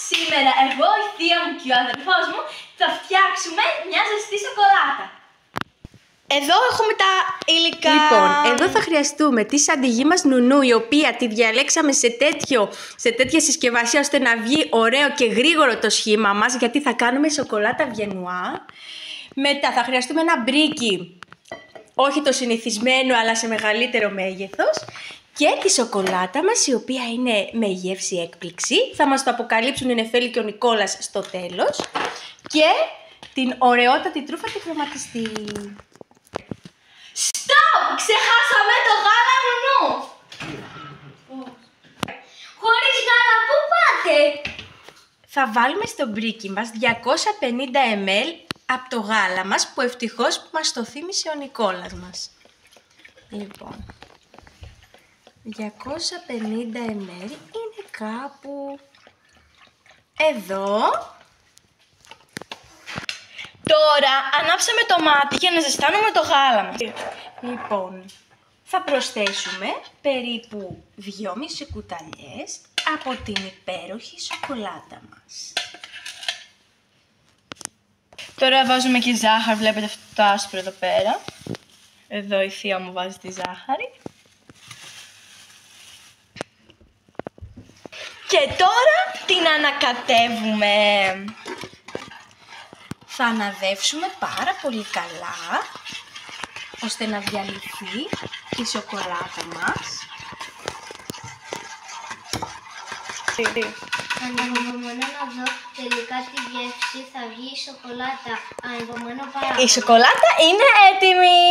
Σήμερα εγώ, η θεία μου και ο αδερφός μου θα φτιάξουμε μια ζεστή σοκολάτα. Εδώ έχουμε τα υλικά. Λοιπόν, εδώ θα χρειαστούμε τη σαντιγί μας νουνού, η οποία τη διαλέξαμε σε τέτοια συσκευασία ώστε να βγει ωραίο και γρήγορο το σχήμα μας, γιατί θα κάνουμε σοκολάτα βιενουά. Μετά θα χρειαστούμε ένα μπρίκι, όχι το συνηθισμένο αλλά σε μεγαλύτερο μέγεθος, και τη σοκολάτα μας, η οποία είναι με γεύση έκπληξη. Θα μας το αποκαλύψουν η Νεφέλη και ο Νικόλας στο τέλος. Και την ωραιότατη τρούφα τη χρωματιστή. Στοπ! Ξεχάσαμε το γάλα νουνού! Χωρίς γάλα πού πάτε? Θα βάλουμε στο μπρίκι μας 250 ml από το γάλα μας, που ευτυχώς μας το θύμισε ο Νικόλας μας. Λοιπόν, 250 ml είναι κάπου εδώ. Τώρα ανάψαμε το μάτι για να ζεστάνουμε το γάλα μας. Λοιπόν, θα προσθέσουμε περίπου 2,5 κουταλιές από την υπέροχη σοκολάτα μας. Τώρα βάζουμε και ζάχαρη, βλέπετε αυτό το άσπρο εδώ πέρα. Εδώ η θεία μου βάζει τη ζάχαρη. Και τώρα την ανακατεύουμε. Θα αναδεύσουμε πάρα πολύ καλά, ώστε να διαλυθεί η σοκολάτα μας. Ανυπομονώ να δω τελικά τι γεύση θα βγει η σοκολάτα. Ανυπομονώ πάρα πολύ. Η σοκολάτα είναι έτοιμη.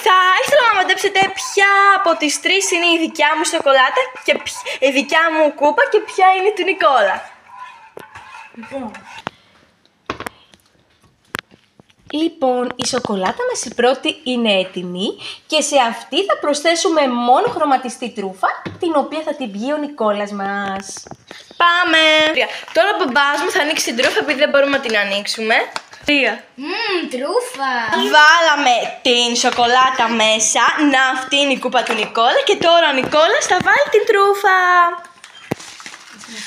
Θα ήθελα να μαντέψετε ποια από τις τρεις είναι η δικιά μου σοκολάτα και η δικιά μου κούπα και ποια είναι του Νικόλα. Λοιπόν, η σοκολάτα μας η πρώτη είναι έτοιμη και σε αυτή θα προσθέσουμε μόνο χρωματιστή τρούφα, την οποία θα την πιει ο Νικόλας μας. Πάμε! Τώρα ο μπαμπάς μου θα ανοίξει την τρούφα επειδή δεν μπορούμε να την ανοίξουμε. Τρούφα! Βάλαμε την σοκολάτα μέσα, να αυτή είναι η κούπα του Νικόλα και τώρα ο Νικόλας θα βάλει την τρούφα.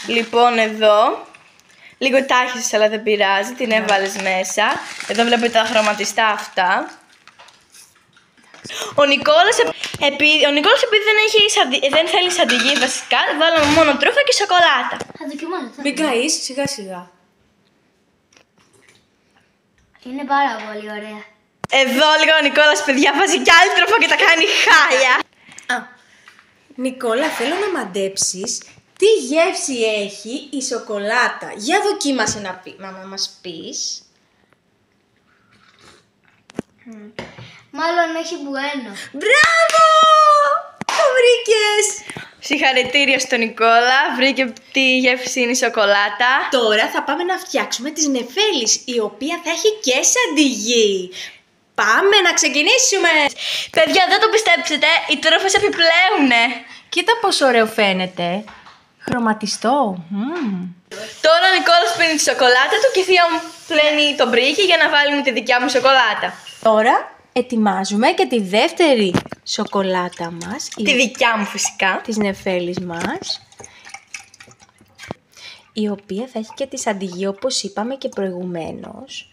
Λοιπόν εδώ, λίγο τάχισες αλλά δεν πειράζει, την έβαλες μέσα. Εδώ βλέπετε τα χρωματιστά αυτά. Ο Νικόλας επειδή δεν θέλει σαντιγί βασικά, βάλαμε μόνο τρούφα και σοκολάτα. Θα δοκιμάσω. Μην καείς, σιγά σιγά. Είναι πάρα πολύ ωραία. Εδώ λίγο ο Νικόλας, παιδιά, βάζει κι άλλη τρούφα και τα κάνει χάλια. Νικόλα, θέλω να μαντέψεις τι γεύση έχει η σοκολάτα. Για δοκίμασε να μας πεις. Μάλλον έχει μπουένο. Μπράβο! Το βρήκες! Συγχαρητήρια στον Νικόλα, βρήκε τι γεύση είναι η σοκολάτα. Τώρα θα πάμε να φτιάξουμε τις νεφέλης, η οποία θα έχει και σαντιγί. Πάμε να ξεκινήσουμε! Παιδιά, δεν το πιστέψετε, οι τρούφες επιπλέουνε. Κοίτα πόσο ωραίο φαίνεται. Χρωματιστό. Τώρα ο Νικόλας πίνει τη σοκολάτα του και η θεία μου πλένει το μπρίκι για να βάλουμε τη δικιά μου σοκολάτα. Τώρα ετοιμάζουμε και τη δεύτερη σοκολάτα μας. Τη δικιά μου φυσικά. Της νεφέλης μας. Η οποία θα έχει και τη σαντιγί, όπως είπαμε και προηγουμένως.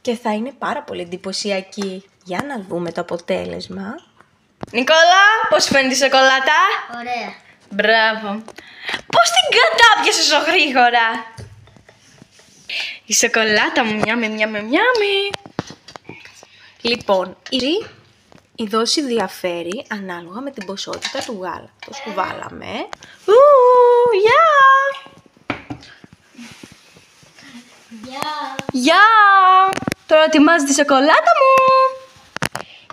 Και θα είναι πάρα πολύ εντυπωσιακή. Για να δούμε το αποτέλεσμα. Νικόλα, πώς φαίνεται η σοκολάτα? Ωραία. Μπράβο. Πώς την κατάπιασες τόσο γρήγορα? Η σοκολάτα μου, μιάμι. Λοιπόν, η δόση διαφέρει ανάλογα με την ποσότητα του γάλακτος που βάλαμε. Γεια! Τώρα ετοιμάζει τη σοκολάτα μου.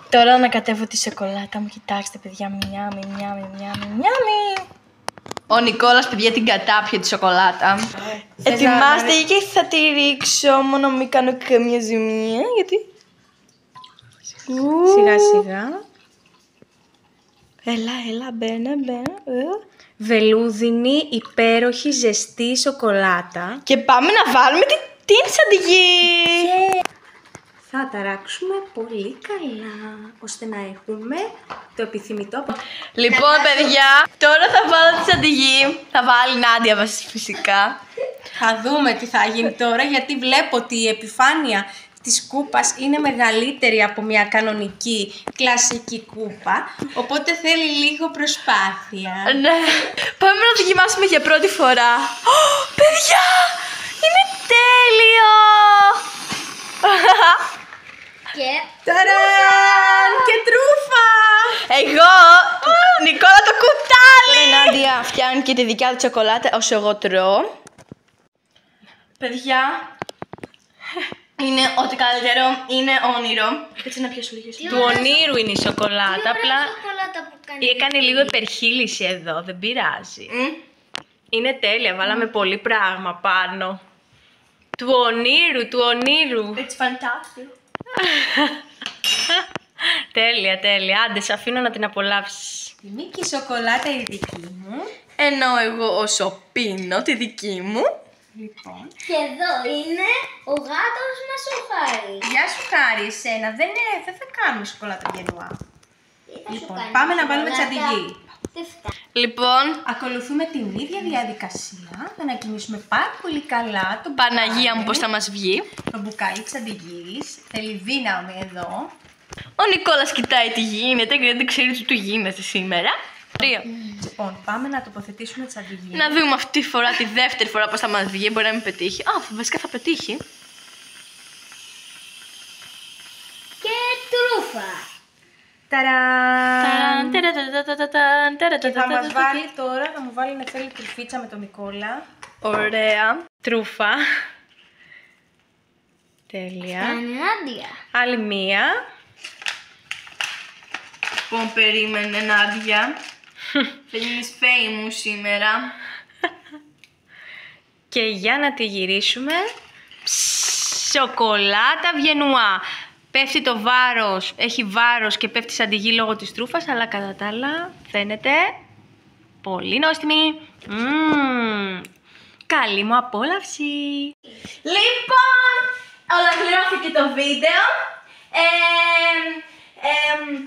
Τώρα ανακατεύω τη σοκολάτα μου. Κοιτάξτε, παιδιά, μιάμι. Ο Νικόλας, παιδιά, την κατάπιε τη σοκολάτα. Ετοιμάστε και θα τη ρίξω. Μόνο μην κάνω καμία ζημία, γιατί... Σιγά σιγά. Έλα, μπαίνε. Βελούδινη, υπέροχη, ζεστή σοκολάτα. Και πάμε να βάλουμε την σαντιγί. Θα ταράξουμε πολύ καλά, ώστε να έχουμε το επιθυμητό. Λοιπόν, παιδιά, τώρα θα βάλω τη σαντιγί. Θα βάλει η Νάντια φυσικά. Θα δούμε τι θα γίνει τώρα, γιατί βλέπω ότι η επιφάνεια της κούπας είναι μεγαλύτερη από μια κανονική κλασική κούπα, οπότε θέλει λίγο προσπάθεια. Ναι. Πάμε να δοκιμάσουμε για πρώτη φορά. Παιδιά! Είναι τέλειο! Και Ταραν! Και τρούφα! Εγώ, Νικόλα, το κουτάλι! Η Νάντια φτιάχνει και τη δικιά του τσοκολάτα όσο εγώ τρώω. Παιδιά, είναι ό,τι καλύτερο, είναι όνειρο. Έτσι να πιάσω λίγες. Του ονείρου είναι η σοκολάτα, απλά σοκολάτα που κάνει. έκανε λίγο υπερχείληση εδώ, δεν πειράζει. Είναι τέλεια, βάλαμε πολύ πράγμα πάνω. Του ονείρου. It's fantastic. Τέλεια, τέλεια. Άντε, σε αφήνω να την απολαύσεις. Η Μίκη σοκολάτα η δική μου. Ενώ εγώ όσο πίνω τη δική μου. Λοιπόν. Και εδώ είναι ο γάτος μας ο Χάρης. Γεια σου Χάρη, εσένα. Δεν θα κάνουμε σοκολάτα γενουά. Τι θα σου Λοιπόν, κάνει, πάμε να βάλουμε σοκολάτα? τσαντιγί. Δεν φτάνει. Λοιπόν, Ακολουθούμε την ίδια διαδικασία. Θα ανακοινήσουμε πάρα πολύ καλά το Παναγία μου, πώς θα μας βγει. Το μπουκάλι τσαντιγύρης. Θέλει δύναμη εδώ. Ο Νικόλας κοιτάει τι γίνεται και δεν ξέρει τι του γίνεται σήμερα. 3. Λοιπόν, πάμε να τοποθετήσουμε τσαντιγύρι. Να δούμε αυτή τη φορά, τη δεύτερη φορά πώς θα μας βγει. Μπορεί να μην πετύχει. Α, βασικά θα πετύχει. Και τρούφα. Ταραν! Και θα μας βάλει τώρα, θα μου βάλει να θέλει τρουφίτσα με τον Νικόλα. Ωραία. Τρούφα. Τέλεια. Φτάνει Νάντια. Άλλη μία. Λοιπόν, περίμενε, Νάντια. Θα γίνεις famous σήμερα. Και για να τη γυρίσουμε, σοκολάτα Βιενουά. Πέφτει το βάρος, έχει βάρος και πέφτει σαν τη γη λόγω της τρούφας, αλλά κατά τα άλλα φαίνεται πολύ νόστιμη. Καλή μου απόλαυση. Λοιπόν, ολοκληρώθηκε το βίντεο.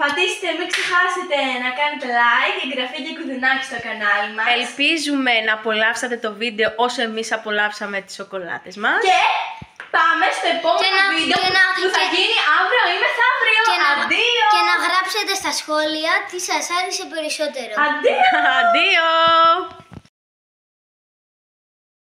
Πατήστε, μην ξεχάσετε να κάνετε like, εγγραφή και κουδουνάκι στο κανάλι μας. Ελπίζουμε να απολαύσατε το βίντεο όσο εμείς απολαύσαμε τις σοκολάτες μας. Και πάμε στο επόμενο βίντεο που θα γίνει αύριο ή μεθαύριο. Αντίο! Και να γράψετε στα σχόλια τι σας άρεσε περισσότερο. Αντίο! Αντίο!